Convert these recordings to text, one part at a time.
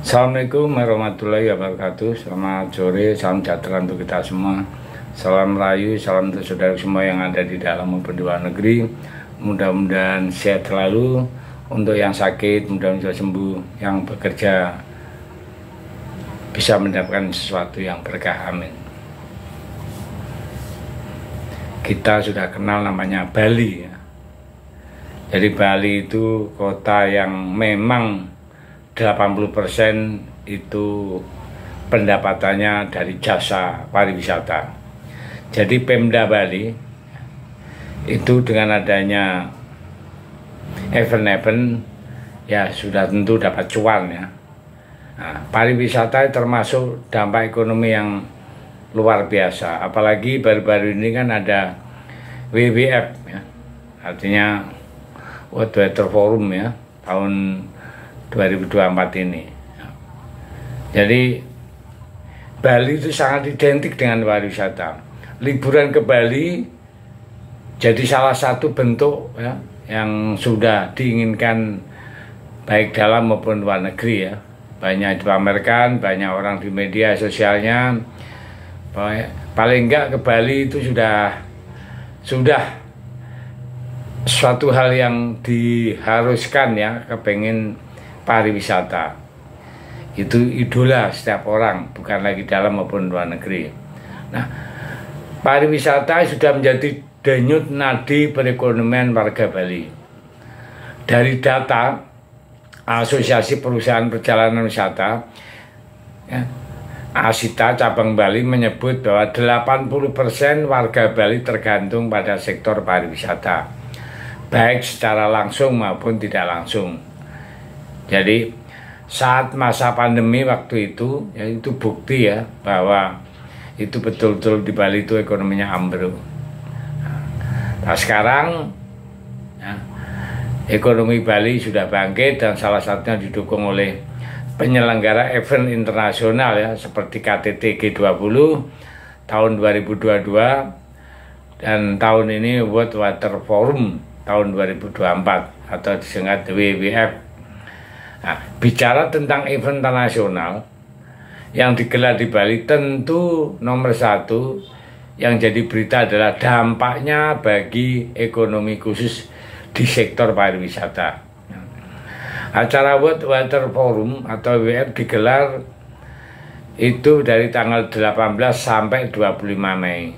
Assalamualaikum warahmatullahi wabarakatuh. Selamat sore, salam sejahtera untuk kita semua. Salam rayu, salam untuk saudara semua yang ada di dalam maupun di luar negeri. Mudah-mudahan sehat selalu. Untuk yang sakit, mudah-mudahan bisa sembuh. Yang bekerja bisa mendapatkan sesuatu yang berkah, amin. Kita sudah kenal namanya Bali ya. Jadi Bali itu kota yang memang 80% itu pendapatannya dari jasa pariwisata. Jadi Pemda Bali itu dengan adanya event-event ya sudah tentu dapat cuan ya. Nah, pariwisata termasuk dampak ekonomi yang luar biasa. Apalagi baru-baru ini kan ada WWF ya. Artinya World Water Forum ya tahun 2024 ini. Jadi Bali itu sangat identik dengan pariwisata. Liburan ke Bali jadi salah satu bentuk ya, yang sudah diinginkan baik dalam maupun luar negeri ya. Banyak dipamerkan, banyak orang di media sosialnya. Paling enggak ke Bali itu sudah suatu hal yang diharuskan ya, kepengen pariwisata. Itu idola setiap orang, bukan lagi dalam maupun luar negeri. Nah, pariwisata sudah menjadi denyut nadi perekonomian warga Bali. Dari data Asosiasi Perusahaan Perjalanan Wisata ya, Asita cabang Bali menyebut bahwa 80% warga Bali tergantung pada sektor pariwisata, baik secara langsung maupun tidak langsung. Jadi saat masa pandemi waktu itu, ya itu bukti ya bahwa itu betul-betul di Bali itu ekonominya ambruk. Nah sekarang ya, ekonomi Bali sudah bangkit dan salah satunya didukung oleh penyelenggara event internasional ya seperti KTT G20 tahun 2022 dan tahun ini World Water Forum tahun 2024 atau disingkat WWF. Nah, bicara tentang event internasional yang digelar di Bali, tentu nomor satu yang jadi berita adalah dampaknya bagi ekonomi khusus di sektor pariwisata. Acara World Water Forum atau WWF digelar itu dari tanggal 18 sampai 25 Mei.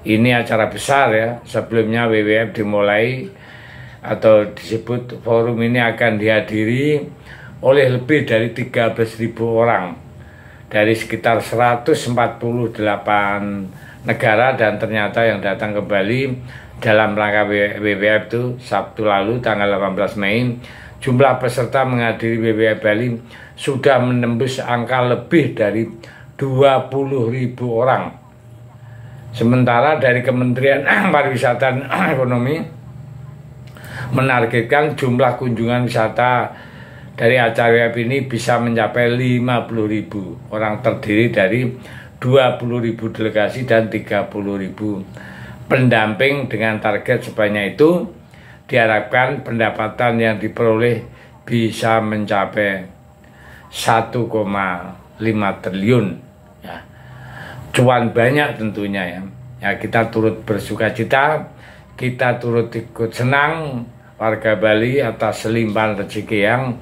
Ini acara besar ya, sebelumnya WWF dimulai atau disebut forum ini akan dihadiri oleh lebih dari 13.000 orang dari sekitar 148 negara, dan ternyata yang datang ke Bali dalam rangka WWF itu Sabtu lalu tanggal 18 Mei jumlah peserta menghadiri WWF Bali sudah menembus angka lebih dari 20.000 orang. Sementara dari Kementerian Pariwisata dan Ekonomi menargetkan jumlah kunjungan wisata dari acara WWF ini bisa mencapai 50.000 orang, terdiri dari 20.000 delegasi dan 30.000 pendamping. Dengan target sebanyak itu diharapkan pendapatan yang diperoleh bisa mencapai 1,5 triliun ya. Cuan banyak tentunya ya. Ya kita turut bersukacita, kita turut ikut senang warga Bali atas selimpahan rezeki yang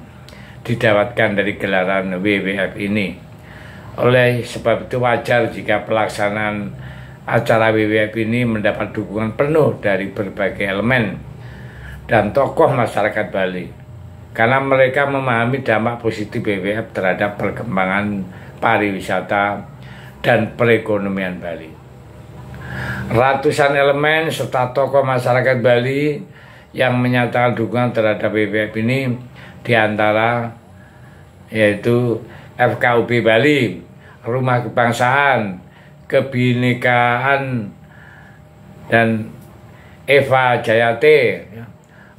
didapatkan dari gelaran WWF ini. Oleh sebab itu wajar jika pelaksanaan acara WWF ini mendapat dukungan penuh dari berbagai elemen dan tokoh masyarakat Bali, karena mereka memahami dampak positif WWF terhadap perkembangan pariwisata dan perekonomian Bali. Ratusan elemen serta tokoh masyarakat Bali yang menyatakan dukungan terhadap WWF ini diantara yaitu FKUB Bali, Rumah Kebangsaan, Kebinekaan dan Eva Jayate,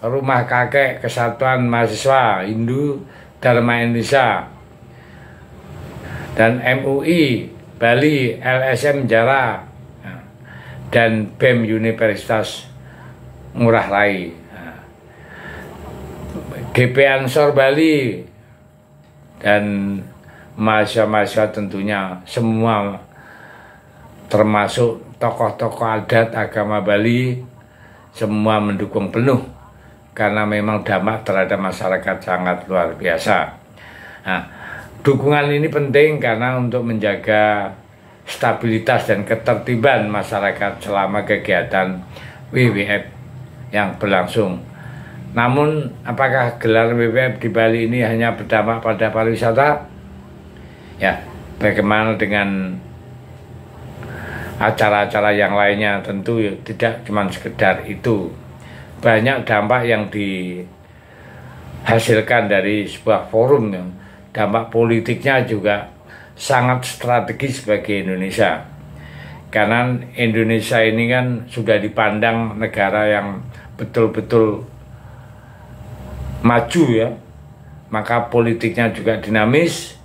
Rumah Kakek Kesatuan Mahasiswa Hindu Dharma Indonesia, dan MUI Bali, LSM Jara, dan BEM Universitas Ngurah Rai, GP Ansor Bali, dan mahasiswa-mahasiswa tentunya semua termasuk tokoh-tokoh adat agama Bali semua mendukung penuh karena memang dampak terhadap masyarakat sangat luar biasa. Nah, dukungan ini penting karena untuk menjaga stabilitas dan ketertiban masyarakat selama kegiatan WWF yang berlangsung. Namun, apakah gelar WWF di Bali ini hanya berdampak pada pariwisata? Ya, bagaimana dengan acara-acara yang lainnya? Tentu tidak cuma sekedar itu. Banyak dampak yang dihasilkan dari sebuah forum yang dampak politiknya juga sangat strategis bagi Indonesia. Karena Indonesia ini kan sudah dipandang negara yang betul-betul maju ya, maka politiknya juga dinamis.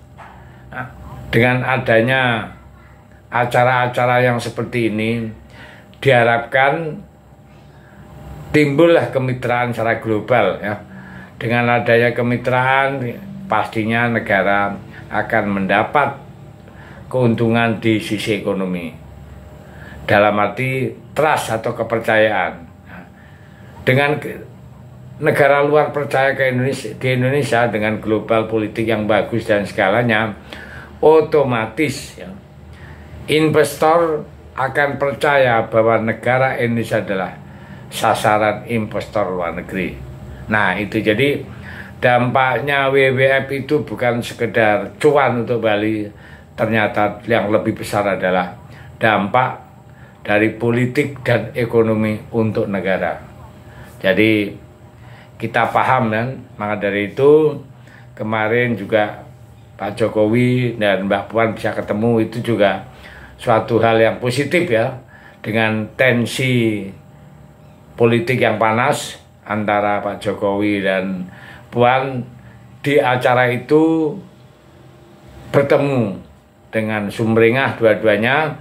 Nah, dengan adanya acara-acara yang seperti ini diharapkan timbullah kemitraan secara global ya. Dengan adanya kemitraan pastinya negara akan mendapat keuntungan di sisi ekonomi dalam arti trust atau kepercayaan. Nah, dengan negara luar percaya ke Indonesia dengan global politik yang bagus dan segalanya, otomatis ya, investor akan percaya bahwa negara Indonesia adalah sasaran investor luar negeri. Nah itu jadi dampaknya WWF itu bukan sekedar cuan untuk Bali, ternyata yang lebih besar adalah dampak dari politik dan ekonomi untuk negara. Jadi kita paham kan, maka dari itu kemarin juga Pak Jokowi dan Mbak Puan bisa ketemu, itu juga suatu hal yang positif ya, dengan tensi politik yang panas antara Pak Jokowi dan Puan. Di acara itu bertemu dengan sumringah dua-duanya,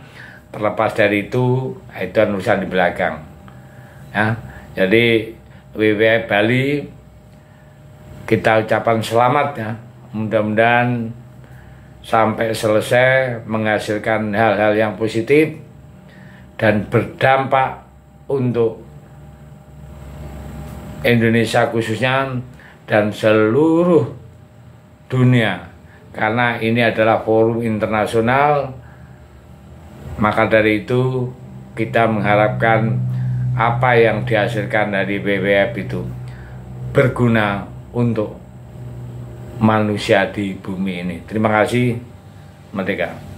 terlepas dari itu urusan di belakang ya. Jadi WWF Bali kita ucapkan selamat ya, mudah-mudahan sampai selesai menghasilkan hal-hal yang positif dan berdampak untuk Indonesia khususnya dan seluruh dunia, karena ini adalah forum internasional. Maka dari itu kita mengharapkan apa yang dihasilkan dari WWF itu berguna untuk manusia di bumi ini. Terima kasih. Merdeka.